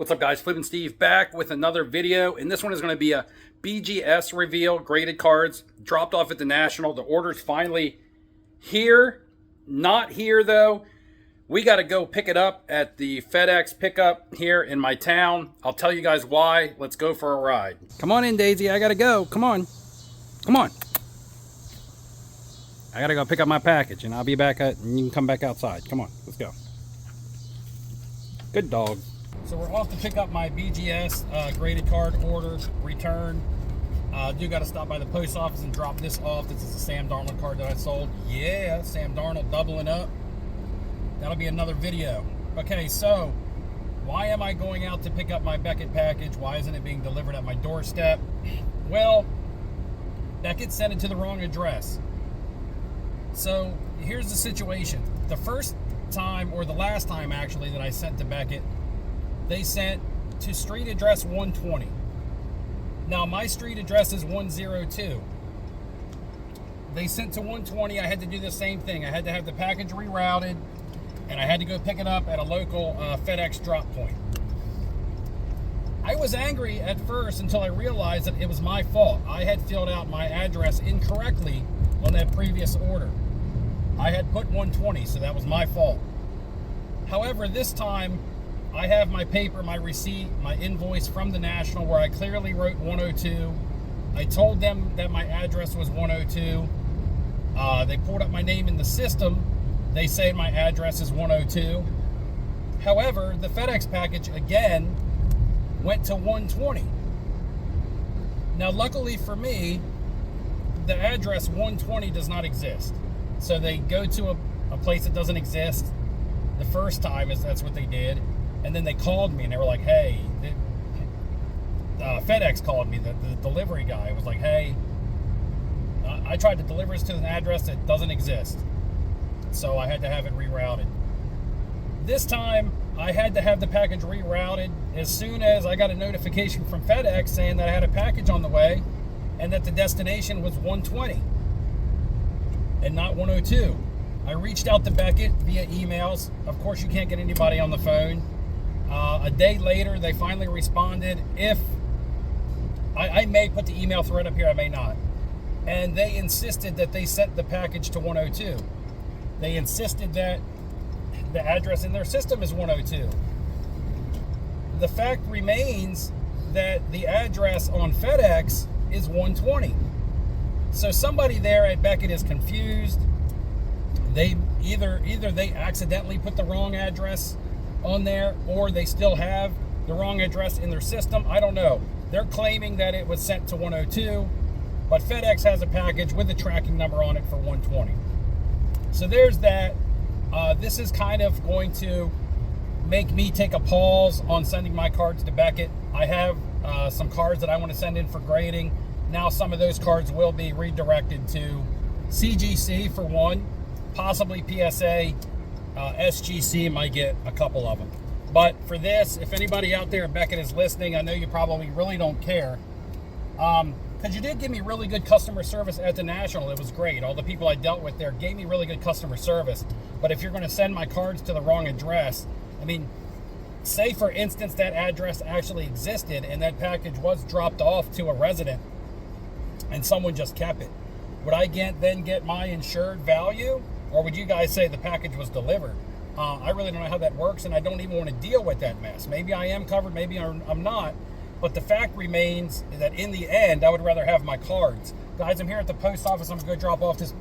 What's up, guys? Flippin' Steve back with another video, and this one is going to be a BGS reveal. Graded cards dropped off at the National. The order's finally here. Not here though. We got to go pick it up at the FedEx pickup here in my town. I'll tell you guys why. Let's go for a ride. Come on in, Daisy. I got to go. Come on. Come on. I got to go pick up my package, and I'll be back and you can come back outside. Come on. Let's go. Good dog. So we're off to pick up my BGS graded card order return. Do got to stop by the post office and drop this off. This is a Sam Darnold card that I sold. Yeah, Sam Darnold doubling up. That'll be another video. Okay, so why am I going out to pick up my Beckett package? Why isn't it being delivered at my doorstep? Well, Beckett sent it to the wrong address. So here's the situation. The first time, or the last time actually, that I sent to Beckett, they sent to street address 120. Now my street address is 102. They sent to 120. I had to do the same thing. I had to have the package rerouted, and I had to go pick it up at a local FedEx drop point. I was angry at first until I realized that it was my fault. I had filled out my address incorrectly on that previous order. I had put 120, so that was my fault. However, this time I have my paper, my receipt, my invoice from the National where I clearly wrote 102. I told them that my address was 102. They pulled up my name in the system. They say my address is 102. However, the FedEx package again went to 120. Now, luckily for me, the address 120 does not exist. So they go to a place that doesn't exist. The first time that's what they did. And then they called me and they were like, hey, FedEx called me, the delivery guy was like, hey, I tried to deliver this to an address that doesn't exist. So I had to have it rerouted. This time, I had to have the package rerouted as soon as I got a notification from FedEx saying that I had a package on the way and that the destination was 120 and not 102. I reached out to Beckett via emails. Of course, you can't get anybody on the phone. A day later, they finally responded. If I may put the email thread up here, I may not. And they insisted that they sent the package to 102. They insisted that the address in their system is 102. The fact remains that the address on FedEx is 120. So somebody there at Beckett is confused. They either they accidentally put the wrong address on there, or they still have the wrong address in their system. I don't know. They're claiming that it was sent to 102, but FedEx has a package with a tracking number on it for 120. So there's that. This is kind of going to make me take a pause on sending my cards to Beckett. I have some cards that I want to send in for grading. Now some of those cards will be redirected to CGC for one, possibly PSA. SGC might get a couple of them. But for this, if anybody out there at Beckett is listening, I know you probably really don't care. Because you did give me really good customer service at the National. It was great. All the people I dealt with there gave me really good customer service. But if you're going to send my cards to the wrong address, I mean, say for instance that address actually existed and that package was dropped off to a resident and someone just kept it, would I then get my insured value? Or would you guys say the package was delivered? I really don't know how that works, and I don't even want to deal with that mess. Maybe I am covered, maybe I'm not. But the fact remains that in the end, I would rather have my cards. Guys, I'm here at the post office. I'm going to go drop off this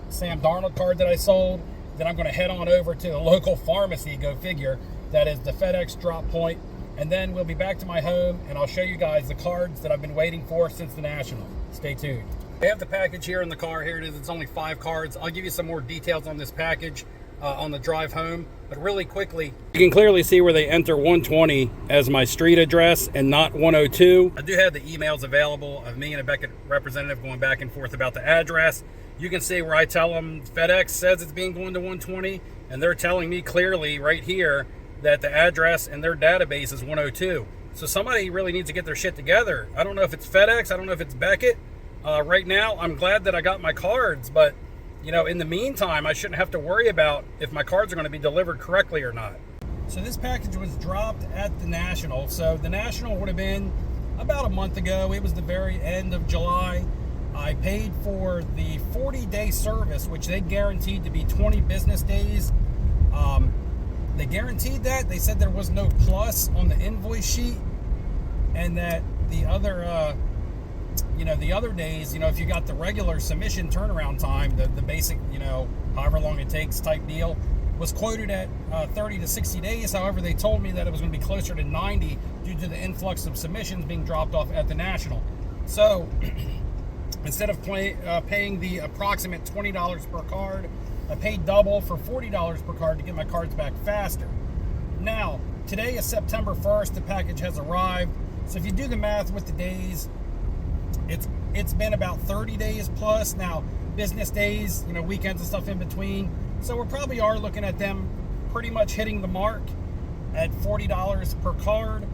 Sam Darnold card that I sold. Then I'm going to head on over to the local pharmacy, go figure. That is the FedEx drop point. And then we'll be back to my home, and I'll show you guys the cards that I've been waiting for since the National. Stay tuned. I have the package here in the car. Here it is. It's only 5 cards. I'll give you some more details on this package on the drive home. But really quickly, you can clearly see where they enter 120 as my street address and not 102. I do have the emails available of me and a Beckett representative going back and forth about the address. You can see where I tell them FedEx says it's being going to 120, and they're telling me clearly right here that the address in their database is 102. So somebody really needs to get their shit together. I don't know if it's FedEx. I don't know if it's Beckett. Right now, I'm glad that I got my cards, but you know, in the meantime, I shouldn't have to worry about if my cards are going to be delivered correctly or not. So this package was dropped at the National. So the National would have been about a month ago. It was the very end of July. I paid for the 40-day service, which they guaranteed to be 20 business days. They guaranteed that. They said there was no plus on the invoice sheet, and that the other, the other days, if you got the regular submission turnaround time, the basic, however long it takes type deal, was quoted at 30 to 60 days. However, they told me that it was going to be closer to 90 due to the influx of submissions being dropped off at the National. So instead of paying the approximate $20 per card, I paid double for $40 per card to get my cards back faster. Now, today is September 1st. The package has arrived. So if you do the math with the days, it's been about 30 days plus. Now, business days, weekends and stuff in between. So we probably are looking at them pretty much hitting the mark at $40 per card.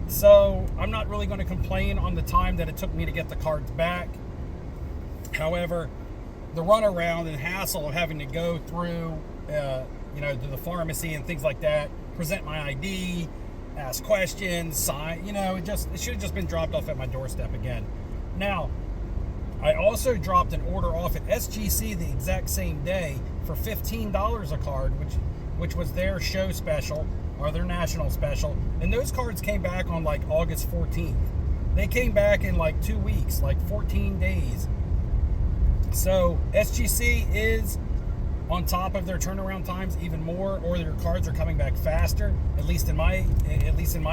So I'm not really going to complain on the time that it took me to get the cards back. However, the runaround and hassle of having to go through, to the pharmacy and things like that, present my ID, ask questions, sign, it should have just been dropped off at my doorstep again. Now, I also dropped an order off at SGC the exact same day for $15 a card, which was their show special or their national special. And those cards came back on like August 14th. They came back in like 2 weeks, like 14 days. So SGC is on top of their turnaround times even more, or their cards are coming back faster. At least in my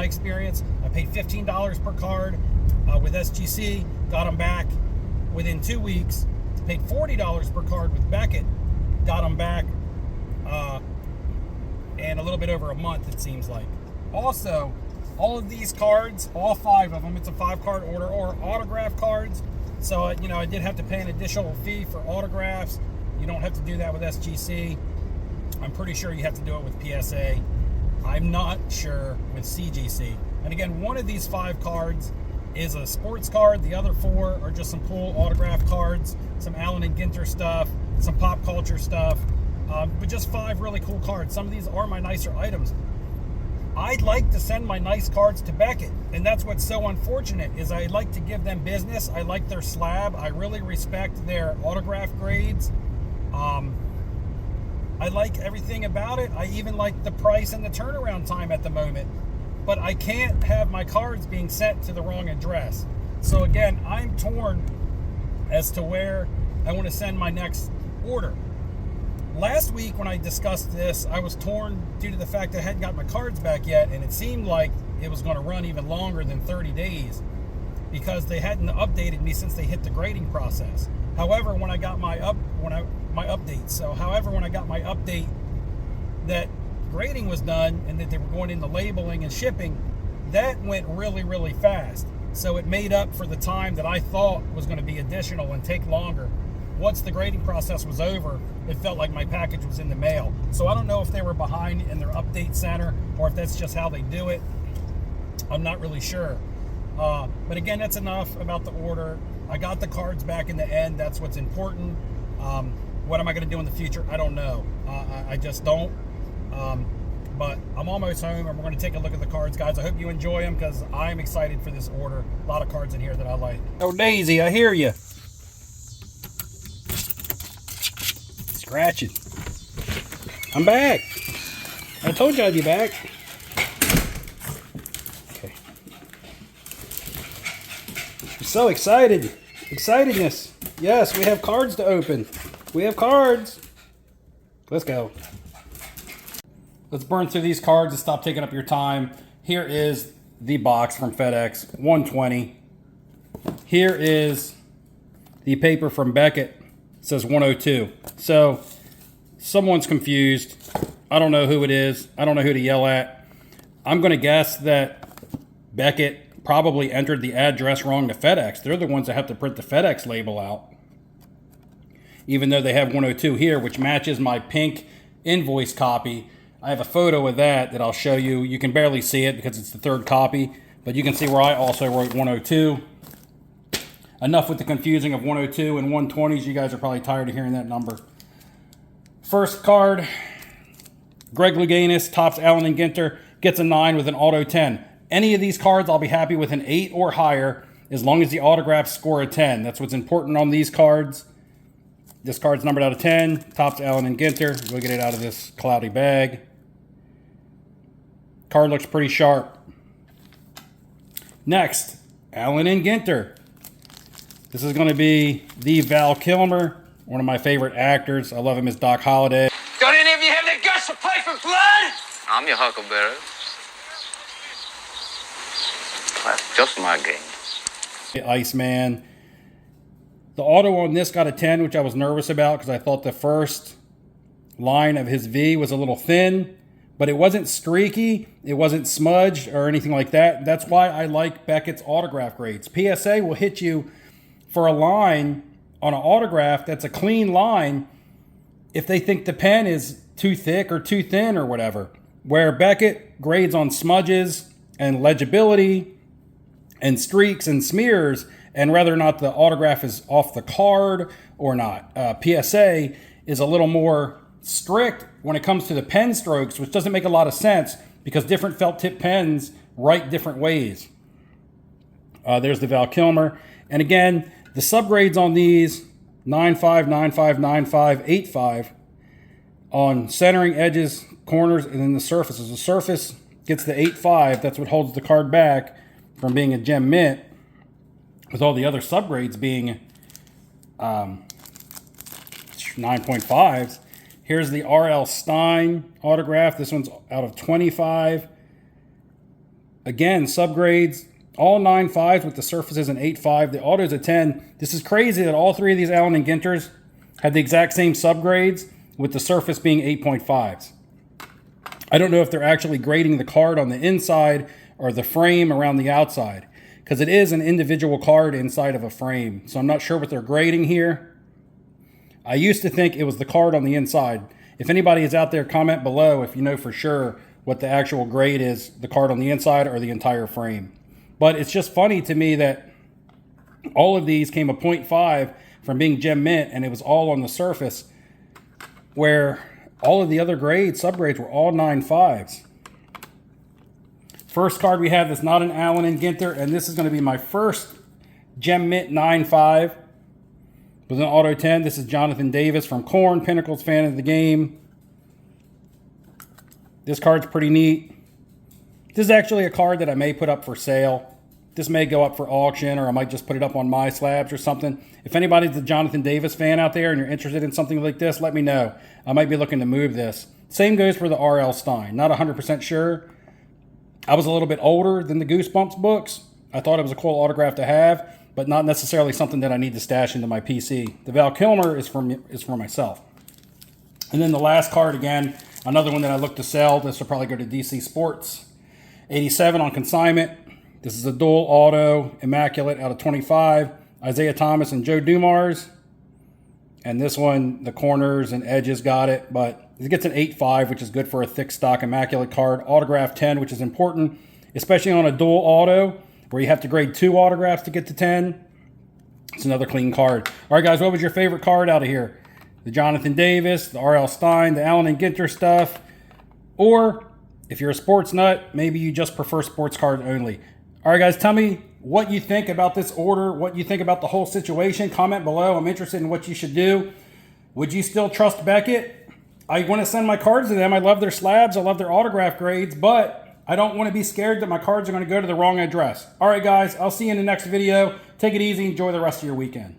experience, I paid $15 per card with SGC, got them back within 2 weeks. Paid $40 per card with Beckett, got them back in a little bit over a month, it seems like. Also, all of these cards, all 5 of them, it's a 5-card order, or autograph cards. So, I did have to pay an additional fee for autographs. You don't have to do that with SGC. I'm pretty sure you have to do it with PSA. I'm not sure with CGC. And again, one of these 5 cards is a sports card. The other 4 are just some cool autograph cards, some Allen and Ginter stuff, some pop culture stuff, but just 5 really cool cards. Some of these are my nicer items. I'd like to send my nice cards to Beckett, and that's what's so unfortunate, is I like to give them business. I like their slab. I really respect their autograph grades. I like everything about it. I even like the price and the turnaround time at the moment. But I can't have my cards being sent to the wrong address. So again, I'm torn as to where I want to send my next order. Last week when I discussed this, I was torn due to the fact that I hadn't got my cards back yet, and it seemed like it was going to run even longer than 30 days because they hadn't updated me since they hit the grading process. However, when I got my update that grading was done and that they were going into labeling and shipping, that went really, really fast. So it made up for the time that I thought was going to be additional and take longer. Once the grading process was over, it felt like my package was in the mail. So I don't know if they were behind in their update center or if that's just how they do it. I'm not really sure. But again, that's enough about the order. I got the cards back in the end. That's what's important. What am I going to do in the future? I don't know. I just don't. But I'm almost home, and we're going to take a look at the cards, guys. I hope you enjoy them because I'm excited for this order. A lot of cards in here that I like. Oh, Daisy, I hear you. Scratching. I'm back. I told you I'd be back. Okay. I'm so excited. Excitedness. Yes, we have cards to open. We have cards. Let's go. Let's burn through these cards and stop taking up your time. Here is the box from FedEx, $120. Here is the paper from Beckett. It says 102. So someone's confused. I don't know who it is. I don't know who to yell at. I'm going to guess that Beckett probably entered the address wrong to FedEx. They're the ones that have to print the FedEx label out. Even though they have 102 here, which matches my pink invoice copy. I have a photo of that I'll show you. You can barely see it because it's the 3rd copy, but you can see where I also wrote 102. Enough with the confusing of 102 and 120s. You guys are probably tired of hearing that number. First card, Greg Louganis, Topps Allen and Ginter, gets a 9 with an auto 10. Any of these cards, I'll be happy with an 8 or higher as long as the autographs score a 10. That's what's important on these cards. This card's numbered out of 10. Topps Allen and Ginter. We'll get it out of this cloudy bag. Card looks pretty sharp. Next, Allen and Ginter. This is going to be the Val Kilmer, one of my favorite actors. I love him as Doc Holliday. Don't any of you have the guts to play for blood? I'm your huckleberry. That's just my game. Iceman. The auto on this got a 10, which I was nervous about because I thought the first line of his V was a little thin, but it wasn't streaky, it wasn't smudged or anything like that. That's why I like Beckett's autograph grades. PSA will hit you for a line on an autograph that's a clean line if they think the pen is too thick or too thin or whatever. Where Beckett grades on smudges and legibility and streaks and smears, and whether or not the autograph is off the card or not. PSA is a little more strict when it comes to the pen strokes, which doesn't make a lot of sense because different felt tip pens write different ways. There's the Val Kilmer. And again, the subgrades on these, 9.5, 9.5, 9.5, 8.5 on centering, edges, corners, and then the surfaces. The surface gets the 8.5. That's what holds the card back from being a gem mint, with all the other subgrades being 9.5s. Here's the R.L. Stein autograph. This one's out of 25. Again, subgrades, all 9.5s with the surfaces an 8.5. The auto's a 10. This is crazy that all three of these Allen and Ginters had the exact same subgrades with the surface being 8.5s. I don't know if they're actually grading the card on the inside or the frame around the outside, because it is an individual card inside of a frame. So I'm not sure what they're grading here. I used to think it was the card on the inside. If anybody is out there, comment below if you know for sure what the actual grade is, the card on the inside or the entire frame. But it's just funny to me that all of these came a 0.5 from being gem mint, and it was all on the surface, where all of the other grades, subgrades, were all 9.5s. First card we have is not an Allen and Ginter, and this is going to be my first gem mint 9.5 with an auto 10. This is Jonathan Davis from Korn, Pinnacles fan of the game. This card's pretty neat. This is actually a card that I may put up for sale. This may go up for auction, or I might just put it up on my slabs or something. If anybody's a Jonathan Davis fan out there and you're interested in something like this, let me know. I might be looking to move this. Same goes for the R.L. Stein. Not 100% sure. I was a little bit older than the Goosebumps books. I thought it was a cool autograph to have, but not necessarily something that I need to stash into my PC. The Val Kilmer is for myself. And then the last card, again, another one that I look to sell. This will probably go to DC Sports. 87 on consignment. This is a dual auto, immaculate out of 25. Isaiah Thomas and Joe Dumars. And this one, the corners and edges got it, but it gets an 8.5, which is good for a thick stock immaculate card. Autograph 10, which is important, especially on a dual auto where you have to grade 2 autographs to get to 10. It's another clean card. All right, guys, what was your favorite card out of here? The Jonathan Davis, the R.L. Stein, the Allen and Ginter stuff, or if you're a sports nut, maybe you just prefer sports cards only. All right, guys, tell me what you think about this order, what you think about the whole situation. Comment below. I'm interested in what you should do. Would you still trust Beckett? I want to send my cards to them. I love their slabs. I love their autograph grades, but I don't want to be scared that my cards are going to go to the wrong address. All right, guys, I'll see you in the next video. Take it easy. Enjoy the rest of your weekend.